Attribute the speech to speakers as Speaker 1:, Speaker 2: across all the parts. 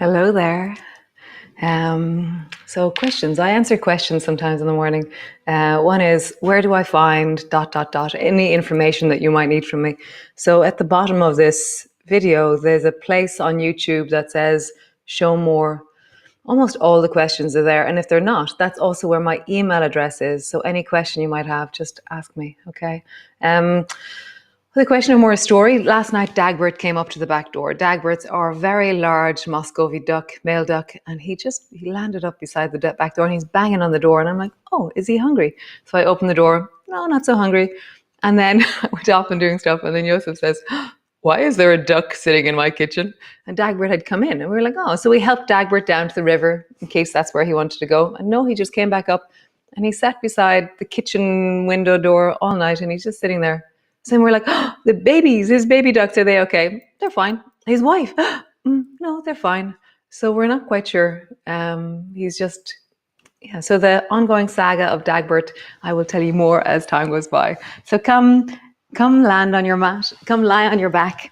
Speaker 1: Hello there. So questions. I answer questions sometimes in the morning. One is, where do I find ... any information that you might need from me? So at the bottom of this video, there's a place on YouTube that says show more. Almost all the questions are there. And if they're not, that's also where my email address is. So any question you might have, just ask me, okay? The question of more a story. Last night, Dagbert came up to the back door. Dagberts are a very large Muscovy duck, male duck, and he landed up beside the back door and he's banging on the door. And I'm like, oh, is he hungry? So I open the door. No, not so hungry. And then I went off and doing stuff. And then Joseph says, why is there a duck sitting in my kitchen? And Dagbert had come in. And we were like, oh, so we helped Dagbert down to the river in case that's where he wanted to go. And no, he just came back up and he sat beside the kitchen window door all night and he's just sitting there. So we're like, oh, the babies, his baby ducks, are they okay? They're fine. His wife, no, they're fine. So we're not quite sure. He's just, yeah. So the ongoing saga of Dagbert, I will tell you more as time goes by. So come land on your mat. Come lie on your back.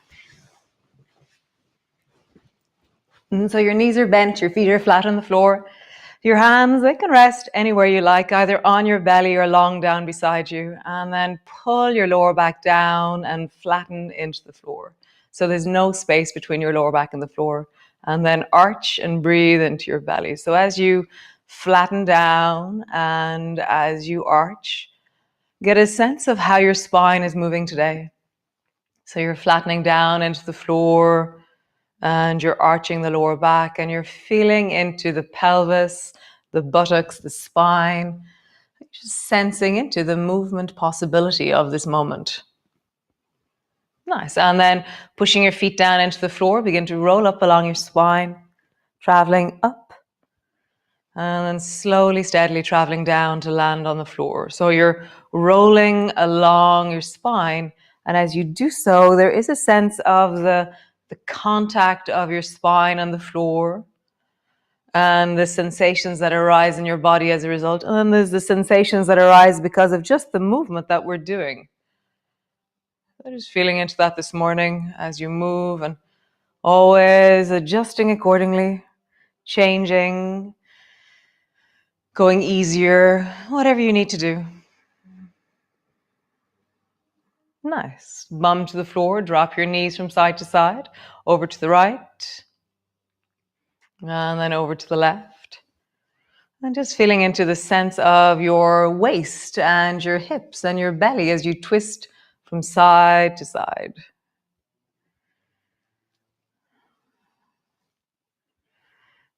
Speaker 1: And so your knees are bent, your feet are flat on the floor. Your hands, they can rest anywhere you like, either on your belly or long down beside you. And then pull your lower back down and flatten into the floor. So there's no space between your lower back and the floor. And then arch and breathe into your belly. So as you flatten down and as you arch, get a sense of how your spine is moving today. So you're flattening down into the floor, and you're arching the lower back and you're feeling into the pelvis, the buttocks, the spine, just sensing into the movement possibility of this moment. Nice. And then pushing your feet down into the floor, begin to roll up along your spine, traveling up, and then slowly, steadily traveling down to land on the floor. So you're rolling along your spine, and as you do so, there is a sense of the contact of your spine on the floor and the sensations that arise in your body as a result. And then there's the sensations that arise because of just the movement that we're doing. So just feeling into that this morning as you move and always adjusting accordingly, changing, going easier, whatever you need to do. Nice. Bum to the floor, drop your knees from side to side, over to the right, and then over to the left. And just feeling into the sense of your waist and your hips and your belly as you twist from side to side.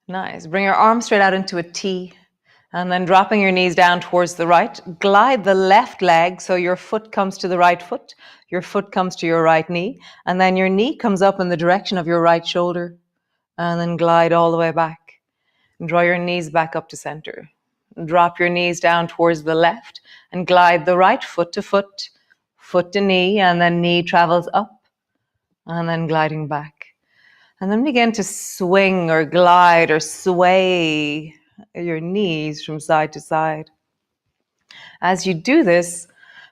Speaker 1: Nice. Bring your arms straight out into a T. And then dropping your knees down towards the right, glide the left leg so your foot comes to the right foot, your foot comes to your right knee, and then your knee comes up in the direction of your right shoulder, and then glide all the way back. And draw your knees back up to center. Drop your knees down towards the left and glide the right foot to foot, foot to knee, and then knee travels up, and then gliding back. And then begin to swing or glide or sway your knees from side to side. As you do this,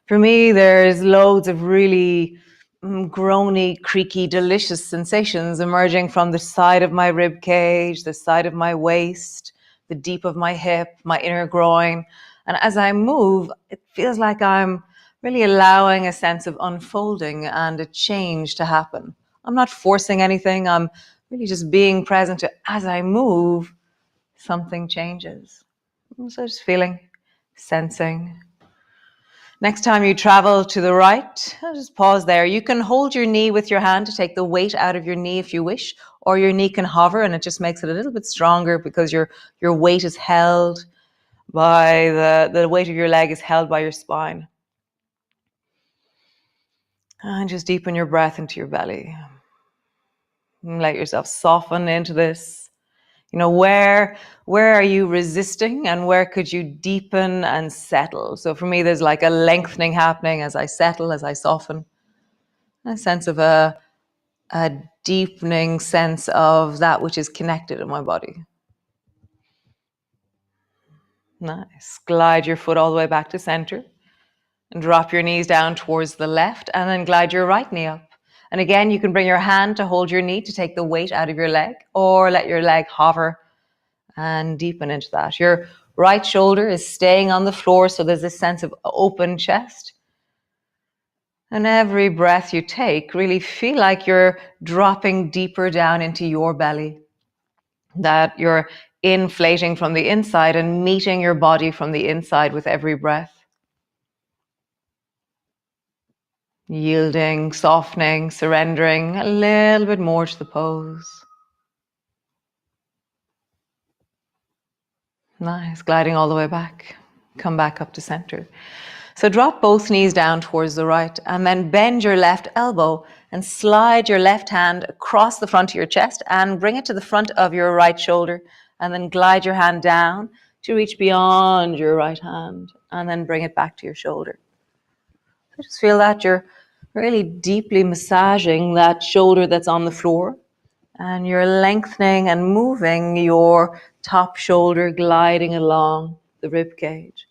Speaker 1: for me, there's loads of really groany, creaky, delicious sensations emerging from the side of my rib cage, the side of my waist, the deep of my hip, my inner groin. And as I move, it feels like I'm really allowing a sense of unfolding and a change to happen. I'm not forcing anything. I'm really just being present to, as I move, something changes. So just feeling, sensing. Next time you travel to the right, just pause there. You can hold your knee with your hand to take the weight out of your knee if you wish, or your knee can hover and it just makes it a little bit stronger because your weight is held by the weight of your leg is held by your spine. And just deepen your breath into your belly. And let yourself soften into this. You know, where are you resisting and where could you deepen and settle? So for me, there's like a lengthening happening as I settle, as I soften. A sense of a deepening sense of that which is connected in my body. Nice. Glide your foot all the way back to center and drop your knees down towards the left and then glide your right knee up. And again, you can bring your hand to hold your knee to take the weight out of your leg, or let your leg hover and deepen into that. Your right shoulder is staying on the floor, so there's this sense of open chest. And every breath you take, really feel like you're dropping deeper down into your belly, that you're inflating from the inside and meeting your body from the inside with every breath. Yielding, softening, surrendering a little bit more to the pose. Nice, gliding all the way back. Come back up to center. So drop both knees down towards the right, and then bend your left elbow and slide your left hand across the front of your chest and bring it to the front of your right shoulder, and then glide your hand down to reach beyond your right hand, and then bring it back to your shoulder. So just feel that you're really deeply massaging that shoulder that's on the floor, and you're lengthening and moving your top shoulder, gliding along the rib cage.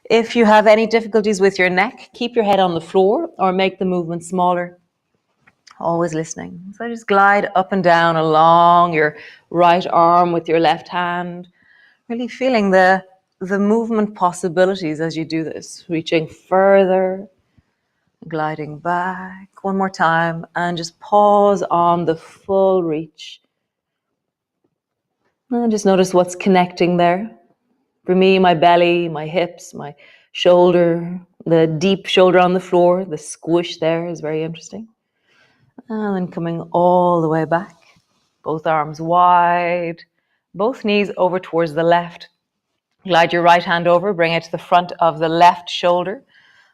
Speaker 1: If you have any difficulties with your neck, keep your head on the floor or make the movement smaller. Always listening. So just glide up and down along your right arm with your left hand, really feeling the movement possibilities as you do this, reaching further, gliding back. One more time, and just pause on the full reach. And just notice what's connecting there. For me, my belly, my hips, my shoulder, the deep shoulder on the floor, the squish there is very interesting. And then coming all the way back, both arms wide, both knees over towards the left. Glide your right hand over, bring it to the front of the left shoulder,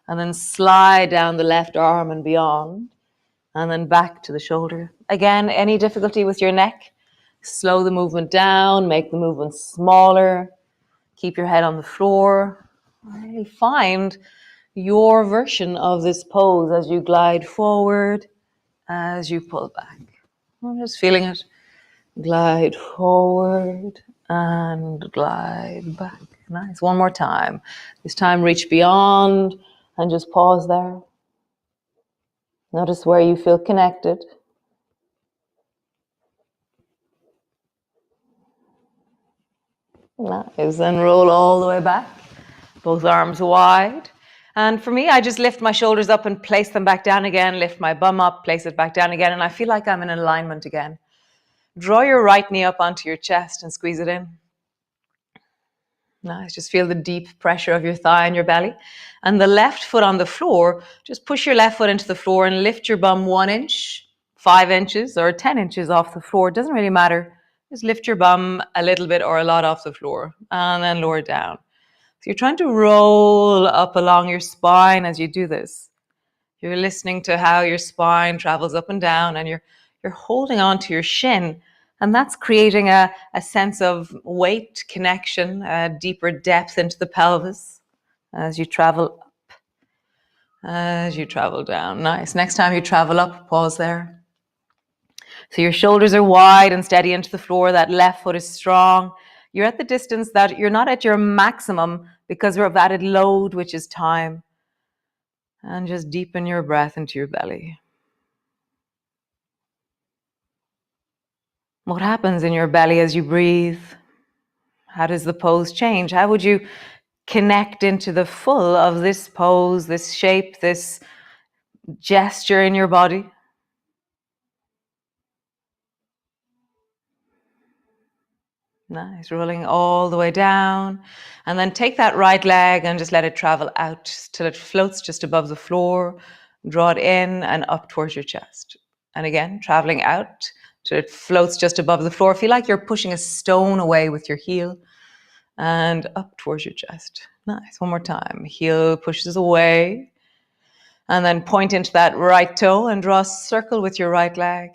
Speaker 1: and then slide down the left arm and beyond, and then back to the shoulder. Again, any difficulty with your neck, slow the movement down, make the movement smaller. Keep your head on the floor. Really find your version of this pose as you glide forward, as you pull back. I'm just feeling it. Glide forward and glide back. Nice. One more time. This time reach beyond and just pause there. Notice where you feel connected. Nice. And roll all the way back. Both arms wide. And for me, I just lift my shoulders up and place them back down again, lift my bum up, place it back down again, and I feel like I'm in alignment again. Draw your right knee up onto your chest and squeeze it in. Nice, just feel the deep pressure of your thigh and your belly. And the left foot on the floor, just push your left foot into the floor and lift your bum 1 inch, 5 inches, or 10 inches off the floor. It doesn't really matter. Just lift your bum a little bit or a lot off the floor, and then lower it down. So you're trying to roll up along your spine as you do this. You're listening to how your spine travels up and down, and you're holding on to your shin, and that's creating a sense of weight connection, a deeper depth into the pelvis as you travel up, as you travel down. Nice. Next time you travel up, pause there. So your shoulders are wide and steady into the floor. That left foot is strong. You're at the distance that you're not at your maximum because of added load, which is time. And just deepen your breath into your belly. What happens in your belly as you breathe? How does the pose change? How would you connect into the full of this pose, this shape, this gesture in your body? Nice, rolling all the way down. And then take that right leg and just let it travel out till it floats just above the floor. Draw it in and up towards your chest. And again, traveling out till it floats just above the floor. Feel like you're pushing a stone away with your heel and up towards your chest. Nice, one more time. Heel pushes away. And then point into that right toe and draw a circle with your right leg.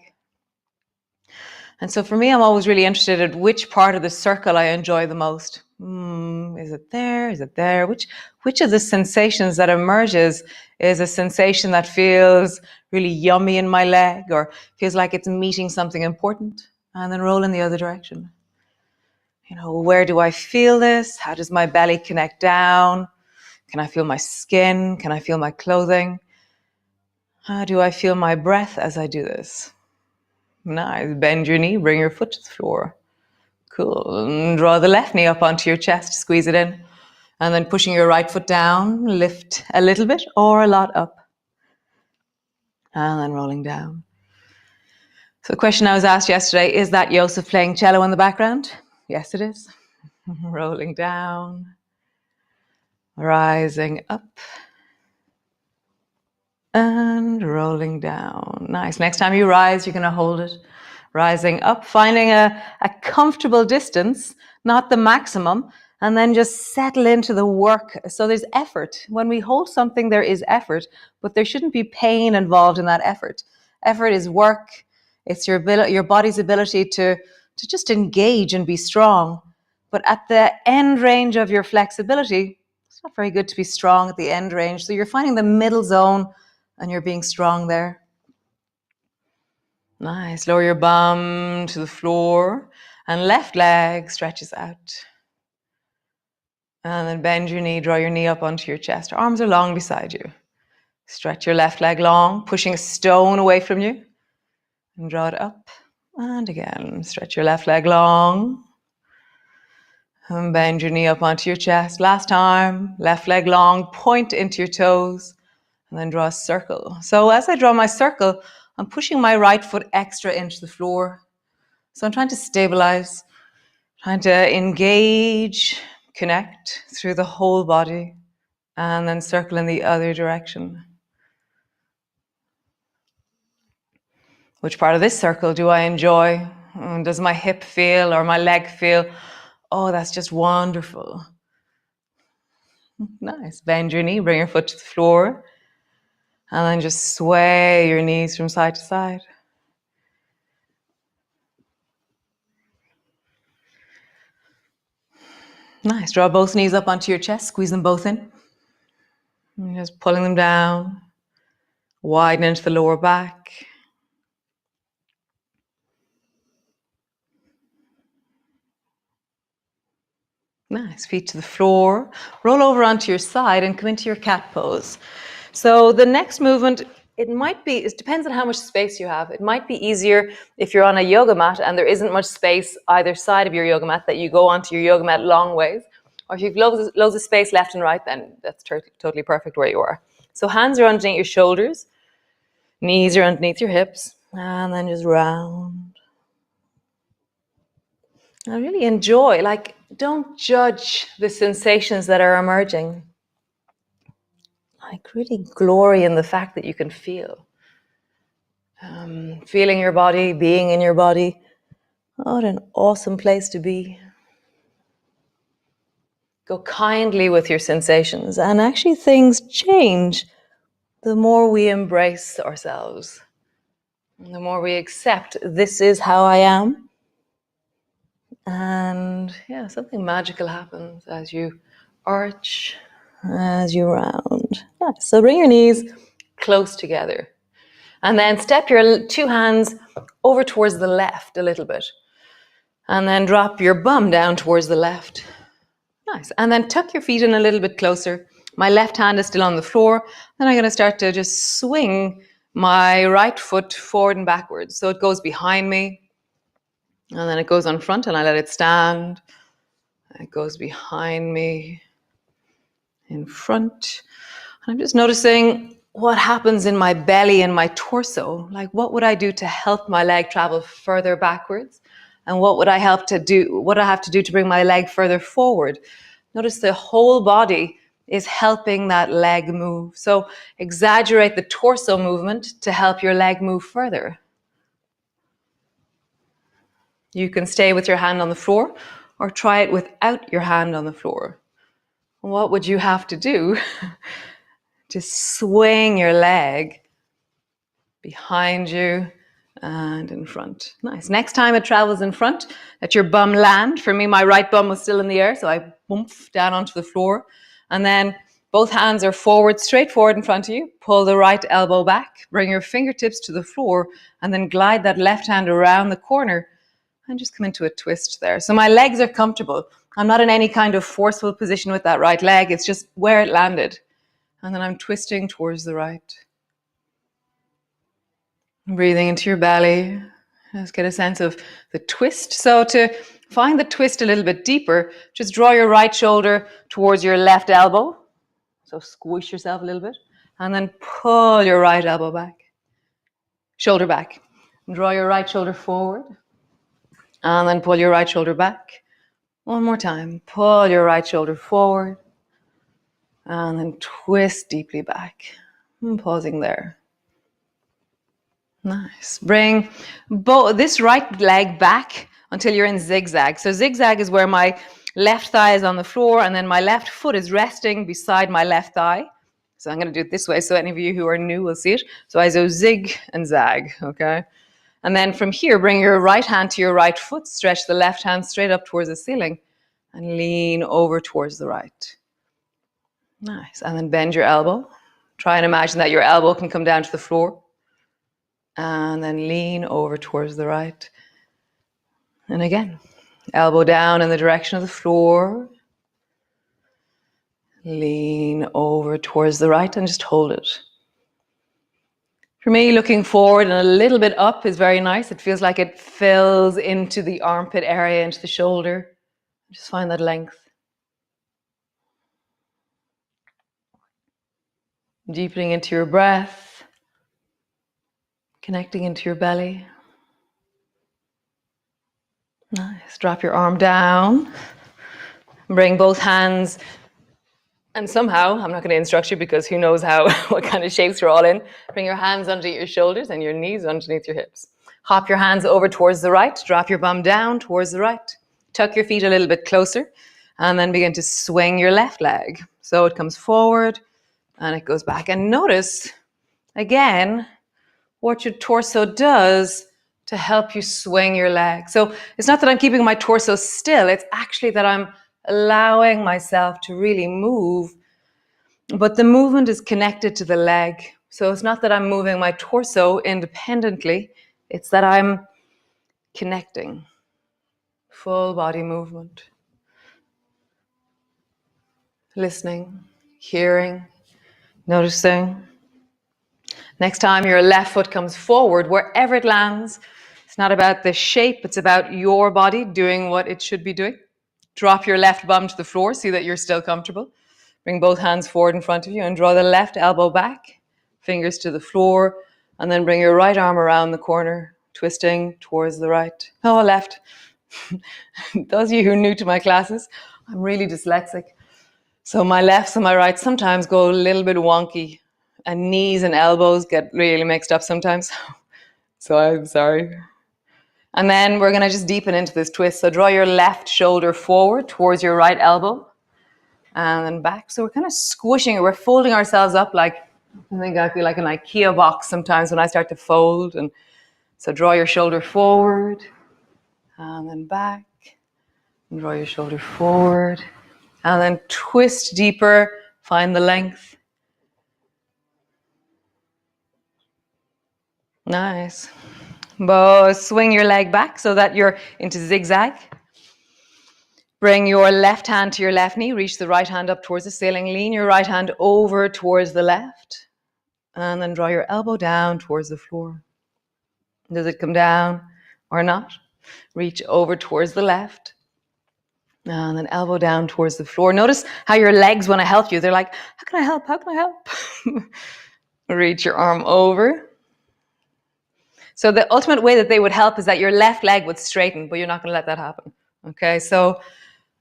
Speaker 1: And so for me, I'm always really interested in which part of the circle I enjoy the most. Is it there? Is it there? Which of the sensations that emerges is a sensation that feels really yummy in my leg or feels like it's meeting something important? And then roll in the other direction. You know, where do I feel this? How does my belly connect down? Can I feel my skin? Can I feel my clothing? How do I feel my breath as I do this? Nice. Bend your knee, bring your foot to the floor. Cool. And draw the left knee up onto your chest, squeeze it in. And then pushing your right foot down, lift a little bit or a lot up. And then rolling down. So the question I was asked yesterday, is that Joseph playing cello in the background? Yes, it is. Rolling down, rising up, and rolling down. Nice. Next time you rise, you're going to hold it. Rising up, finding a comfortable distance, not the maximum, and then just settle into the work. So there's effort. When we hold something, there is effort, but there shouldn't be pain involved in that effort. Effort is work. It's your body's ability to just engage and be strong. But at the end range of your flexibility, it's not very good to be strong at the end range. So you're finding the middle zone and you're being strong there. Nice. Lower your bum to the floor and left leg stretches out. And then bend your knee, draw your knee up onto your chest. Arms are long beside you. Stretch your left leg long, pushing a stone away from you. And draw it up. And again, stretch your left leg long. And bend your knee up onto your chest. Last time, left leg long, point into your toes. And then draw a circle. So as I draw my circle, I'm pushing my right foot extra into the floor. So I'm trying to stabilize, trying to engage, connect through the whole body, and then circle in the other direction. Which part of this circle do I enjoy? Does my hip feel or my leg feel? Oh, that's just wonderful. Nice. Bend your knee, bring your foot to the floor, and then just sway your knees from side to side. Nice. Draw both knees up onto your chest, squeeze them both in. And just pulling them down, widen into the lower back. Nice. Feet to the floor. Roll over onto your side and come into your cat pose. So the next movement, it depends on how much space you have. It might be easier if you're on a yoga mat and there isn't much space either side of your yoga mat, that you go onto your yoga mat long ways. Or if you've loads of space left and right, then that's totally perfect where you are. So hands are underneath your shoulders, knees are underneath your hips, and then just round. I really enjoy, don't judge the sensations that are emerging. Really glory in the fact that you can feel. Feeling your body, being in your body. Oh, what an awesome place to be. Go kindly with your sensations, and actually things change the more we embrace ourselves. The more we accept, this is how I am. And yeah, something magical happens as you arch, as you round. Nice. So bring your knees close together. And then step your two hands over towards the left a little bit. And then drop your bum down towards the left. Nice. And then tuck your feet in a little bit closer. My left hand is still on the floor. Then I'm going to start to just swing my right foot forward and backwards. So it goes behind me. And then it goes on front and I let it stand. It goes behind me, in front. And I'm just noticing what happens in my belly and my torso. What would I do to help my leg travel further backwards? And what would I have to do to bring my leg further forward? Notice the whole body is helping that leg move. So exaggerate the torso movement to help your leg move further. You can stay with your hand on the floor or try it without your hand on the floor. What would you have to do? Just swing your leg behind you and in front. Nice. Next time it travels in front, let your bum land. For me, my right bum was still in the air, so I bump down onto the floor. And then both hands are straight forward in front of you. Pull the right elbow back, bring your fingertips to the floor, and then glide that left hand around the corner and just come into a twist there. So my legs are comfortable. I'm not in any kind of forceful position with that right leg. It's just where it landed. And then I'm twisting towards the right. Breathing into your belly. Just get a sense of the twist. So to find the twist a little bit deeper, just draw your right shoulder towards your left elbow. So squish yourself a little bit. And then pull your right elbow back. Shoulder back. And draw your right shoulder forward. And then pull your right shoulder back. One more time. Pull your right shoulder forward. And then twist deeply back. And pausing there. Nice. Bring this right leg back until you're in zigzag. So zigzag is where my left thigh is on the floor and then my left foot is resting beside my left thigh. So I'm going to do it this way so any of you who are new will see it. So I go zig and zag, okay? And then from here, bring your right hand to your right foot, stretch the left hand straight up towards the ceiling and lean over towards the right. Nice. And then bend your elbow. Try and imagine that your elbow can come down to the floor. And then lean over towards the right. And again, elbow down in the direction of the floor. Lean over towards the right and just hold it. For me, looking forward and a little bit up is very nice. It feels like it fills into the armpit area, into the shoulder. Just find that length. Deepening into your breath. Connecting into your belly. Nice. Drop your arm down. Bring both hands. And somehow, I'm not going to instruct you because who knows what kind of shapes we're all in. Bring your hands under your shoulders and your knees underneath your hips. Hop your hands over towards the right. Drop your bum down towards the right. Tuck your feet a little bit closer. And then begin to swing your left leg. So it comes forward and it goes back. And notice, again, what your torso does to help you swing your leg. So it's not that I'm keeping my torso still. It's actually that I'm allowing myself to really move, but the movement is connected to the leg. So it's not that I'm moving my torso independently, it's that I'm connecting. Full body movement. Listening, hearing, noticing. Next time your left foot comes forward, wherever it lands, it's not about the shape, it's about your body doing what it should be doing. Drop your left bum to the floor, see that you're still comfortable. Bring both hands forward in front of you and draw the left elbow back, fingers to the floor, and then bring your right arm around the corner, twisting towards the right. Oh, left. Those of you who are new to my classes, I'm really dyslexic. So my lefts and my rights sometimes go a little bit wonky, and knees and elbows get really mixed up sometimes. So I'm sorry. And then we're going to just deepen into this twist. So draw your left shoulder forward towards your right elbow and then back. So we're kind of squishing it. We're folding ourselves up like, I think I feel like an IKEA box sometimes when I start to fold. And so draw your shoulder forward and then back. And draw your shoulder forward and then twist deeper. Find the length. Nice. Swing your leg back so that you're into zigzag. Bring your left hand to your left knee. Reach the right hand up towards the ceiling. Lean your right hand over towards the left. And then draw your elbow down towards the floor. Does it come down or not? Reach over towards the left. And then elbow down towards the floor. Notice how your legs want to help you. They're like, how can I help? How can I help? Reach your arm over. So the ultimate way that they would help is that your left leg would straighten, but you're not going to let that happen. Okay, so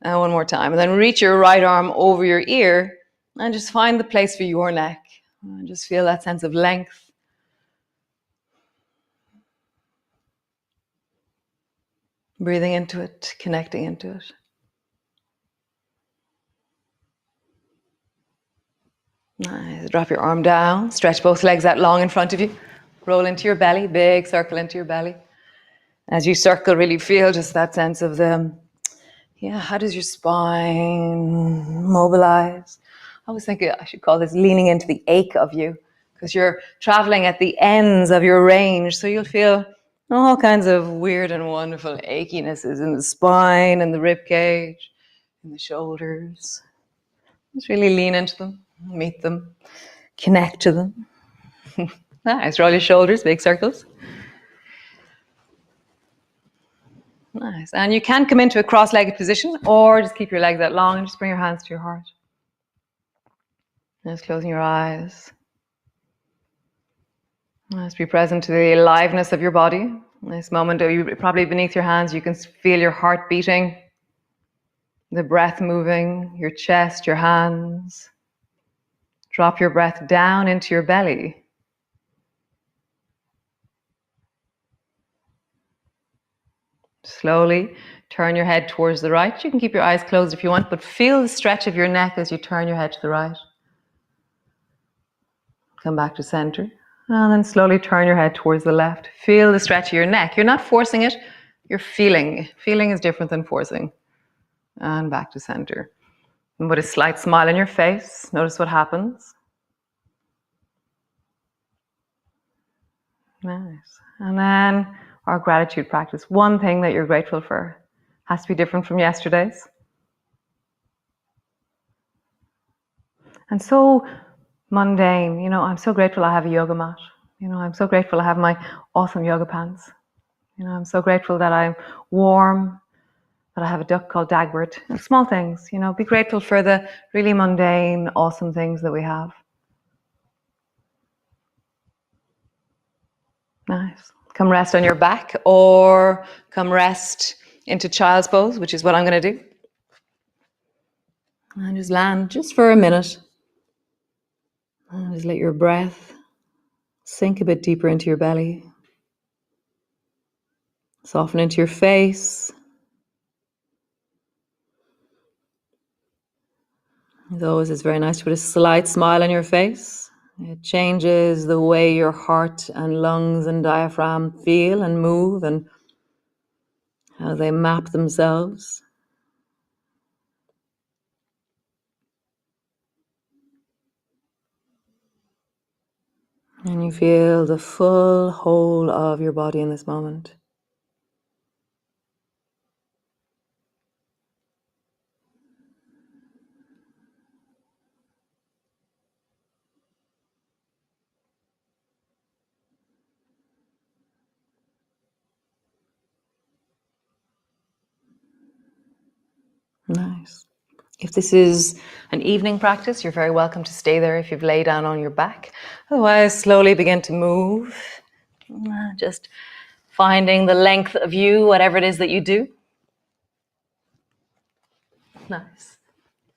Speaker 1: one more time. And then reach your right arm over your ear and just find the place for your neck. And just feel that sense of length. Breathing into it, connecting into it. Nice. Drop your arm down. Stretch both legs out long in front of you. Roll into your belly. Big circle into your belly. As you circle, really feel just that sense of how does your spine mobilize? I was thinking I should call this leaning into the ache of you because you're traveling at the ends of your range. So you'll feel all kinds of weird and wonderful achinesses in the spine and the rib cage, in the shoulders. Just really lean into them, meet them, connect to them. Nice. Roll your shoulders, big circles. Nice. And you can come into a cross-legged position or just keep your legs out long and just bring your hands to your heart. Just closing your eyes. Just be present to the aliveness of your body. This moment, probably beneath your hands, you can feel your heart beating, the breath moving, your chest, your hands. Drop your breath down into your belly. Slowly turn your head towards the right. You can keep your eyes closed if you want, but feel the stretch of your neck as you turn your head to the right. Come back to center. And then slowly turn your head towards the left. Feel the stretch of your neck. You're not forcing it, you're feeling. Feeling is different than forcing. And back to center. And put a slight smile on your face. Notice what happens. Nice. And then our gratitude practice. One thing that you're grateful for has to be different from yesterday's. And so mundane, I'm so grateful I have a yoga mat. I'm so grateful I have my awesome yoga pants. I'm so grateful that I'm warm, that I have a duck called Dagbert. Small things, be grateful for the really mundane, awesome things that we have. Nice. Come rest on your back or come rest into child's pose, which is what I'm going to do. And just land just for a minute. And just let your breath sink a bit deeper into your belly. Soften into your face. As always, it's very nice to put a slight smile on your face. It changes the way your heart and lungs and diaphragm feel and move and how they map themselves. And you feel the full whole of your body in this moment. Nice. If this is an evening practice, you're very welcome to stay there if you've laid down on your back. Otherwise, slowly begin to move. Just finding the length of you, whatever it is that you do. Nice.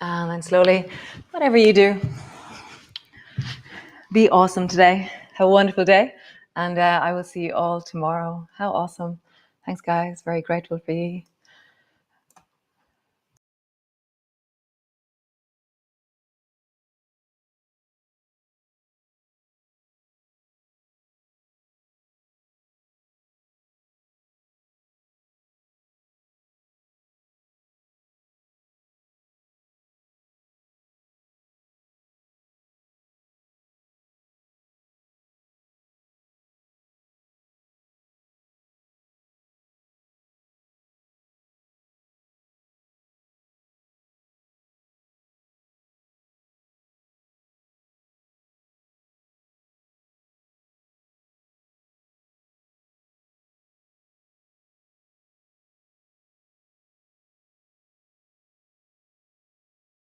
Speaker 1: And then slowly, whatever you do, be awesome today. Have a wonderful day. And I will see you all tomorrow. How awesome. Thanks, guys. Very grateful for you.